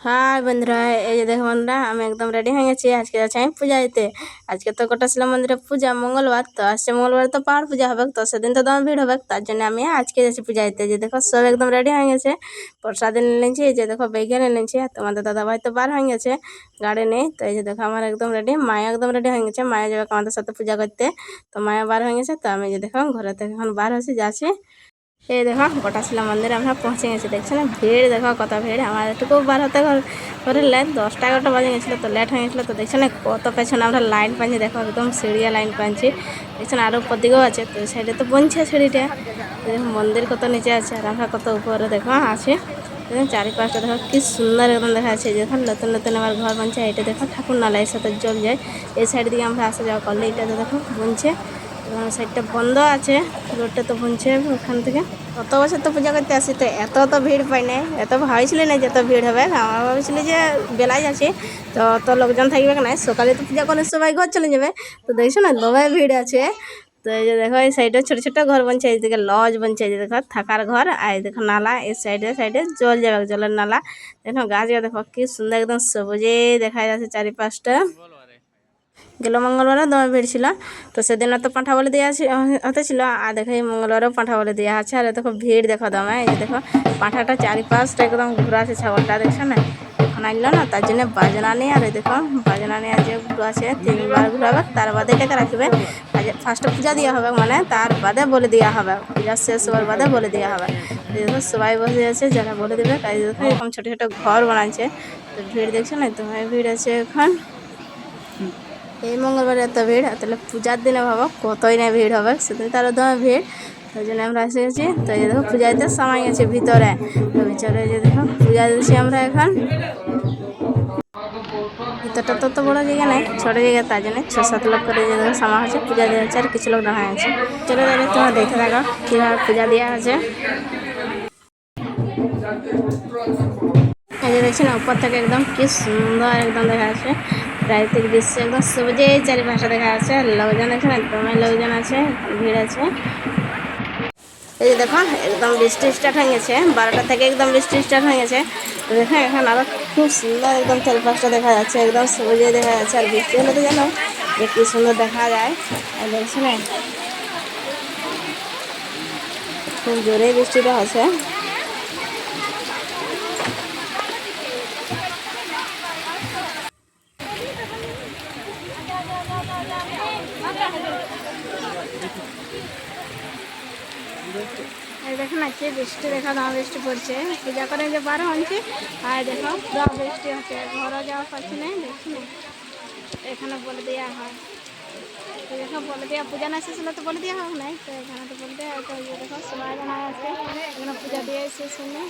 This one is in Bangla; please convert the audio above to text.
হাই বন্ধুরা, এই যে দেখো বন্ধুরা, আমি একদম রেডি হয়ে গেছি। আজকে যাচ্ছি আমি পূজা দিতে। আজকে তো কোটাশিলা মন্দিরে পূজা, মঙ্গলবার তো আসছে। মঙ্গলবার তো পাহাড় পূজা হবে, তো সেদিন তো দম ভিড় হবে। তার জন্য আমি আজকে যাচ্ছি পূজা দিতে। যে দেখো সব একদম রেডি হয়ে গেছে, প্রসাদ এনে নিয়েছি। এই যে দেখো বেগে এনে নিয়েছি। আর তোমাদের দাদাভাই তো বার হয়ে গেছে, গাড়ি নেই। তো এই যে দেখো আমার একদম রেডি, মায়া একদম রেডি হয়ে গেছে। মায়া যাবে আমাদের সাথে পূজা করতে। তো মায়া বার হয়ে গেছে, তো আমি যে দেখো ঘরে থেকে এখন বার হয়েছি, যাচ্ছি। এই দেখো কোটাশিলা মন্দিরে আমরা পৌঁছে গেছি। দেখছো না ভিড়, দেখো কত ভিড়। আমার একটুকু বার হতে ঘরে লেট 10টা 11টা বাজে গেছিলো, তো লেট হয়ে গেছিলো। তো দেখছো না কত পেছনে আমরা লাইন পাচ্ছি, দেখো একদম সিঁড়িয়া লাইন পাচ্ছি। দেখছো না আরও উপর দিকেও আছে, তো সাইডে তো বনছে সিঁড়িটা। দেখো মন্দির কত নিচে আছে আর আমরা কত উপরে দেখো আছে। দেখুন চারিপাশটা দেখো কি সুন্দর একদম দেখা যাচ্ছে। দেখো নতুন নতুন আমার ঘর বানছে। এটা দেখো ঠাকুর নালা, এর সাথে জল যায়। এই সাইড দিকে আমরা আসা যাওয়া করলে এটা দেখো বুনছে, সাইডটা বন্ধ আছে। রোডটা তো বুনছে ওখান থেকে। কত বছর তো পূজা করতে আসি, তো এত তো ভিড় পাই নাই। এত ভাবছিলি না যে এত ভিড় হবে। আমার ভাবছিলি যে বেলায় যাচ্ছি তো অত লোকজন থাকবে না, সকালে তো পূজা করে সবাই ঘর চলে যাবে। তো দেখছো না দমে ভিড় আছে। তো এই যে দেখো এই সাইডে ছোট ছোট ঘর বানছে, এইদিকে লজ বানছে। এই যে দেখো থাকার ঘর, আর এই দেখো নালা, এই সাইডে সাইডে জল যাবে, জলের নালা। দেখো গাছ দেখো কি সুন্দর একদম সবুজে দেখা যাচ্ছে চারিপাশটা। গেল মঙ্গলবারও দমে ভিড় ছিল, তো সেদিনও তো পাঁঠা বলে দেওয়া হতেছিল। আর দেখো এই মঙ্গলবারও পাঁঠা বলে দেওয়া আছে। আর দেখো ভিড় দেখো দমে। এই যে দেখো পাঁঠাটা চারিপাশটা একদম ঘুরে আছে, ছাগলটা দেখছো না এখন আনলো না, তার জন্য বাজনা নেই। আর এই দেখো বাজনা নেই যে ঘুরে আছে, 3বার ঘুরাবে, তার বাদে এটাকে রাখবে। ফার্স্টে পূজা দেওয়া হবে, মানে তার বাদে বলে দেওয়া হবে। পূজা শেষ হওয়ার বাদে বলে দেওয়া হবে। এই দেখো সবাই বসে আছে যারা বলে দেবে। তাই দেখো এরকম ছোটো ছোটো ঘর বানাচ্ছে। তো ভিড় দেখছো না তোমার ভিড় আছে এখন। এই মঙ্গলবার এত ভিড়, তাহলে পূজার দিনে ভাবো কতই না ভিড় হবে। সেদিন তারও দমে ভিড়, ওই জন্য আমরা এসে গেছি। তো এই যে দেখো পূজা দিতে সময় গেছে ভিতরে। তো ভিতরে যে দেখো পূজা দিচ্ছি আমরা এখন। ভিতরটা তো বড় জায়গা নেই, ছোটো জায়গা, তার জন্য 6-7 লোক করে যে দেখো সামা হচ্ছে, পূজা দেওয়া হচ্ছে। আর কিছু লোক দাঁড়ায় আছে। চলে যাবে, তোমরা দেখে থাকো কীভাবে পূজা দেওয়া আছে। এই যে দেখছি না উপর থেকে একদম কি সুন্দর একদম দেখা যাচ্ছে। প্রাকৃতিক দৃশ্য একদম সবুজে চারিপাশে দেখা যাচ্ছে। আর লোকজন এখানে একদমই লোকজন আছে, ভিড় আছে। এই যে দেখো একদম বৃষ্টি স্টার্ট হয়ে গেছে, 12টা থেকে একদম বৃষ্টি স্টার্ট হয়ে গেছে। তো দেখো এখন আরো খুব সুন্দর একদম চারিপাশটা দেখা যাচ্ছে, একদম সবুজে দেখা যাচ্ছে। আর বৃষ্টি হলে তো জানো যে কি সুন্দর দেখা যায়। আর দেখছি না খুব জোরে বৃষ্টিটা হচ্ছে। এই দেখো না কি বৃষ্টি, দেখা দাও বৃষ্টি পড়ছে। পূজা করে যে বার হচ্ছে, আর দেখো পুরো বৃষ্টি হচ্ছে, ঘরে যাওয়া পাচ্ছি না। দেখছি না এখানে বলে দেওয়া হয়। তো দেখো বলে দেওয়া পূজা না শেষ হলে তো বলে দেওয়া হোক নাই, তো এখানে তো বলে দেওয়া। তো দেখো সবাই জানা আছে এখানে পূজা দিয়ে শেষ হলে।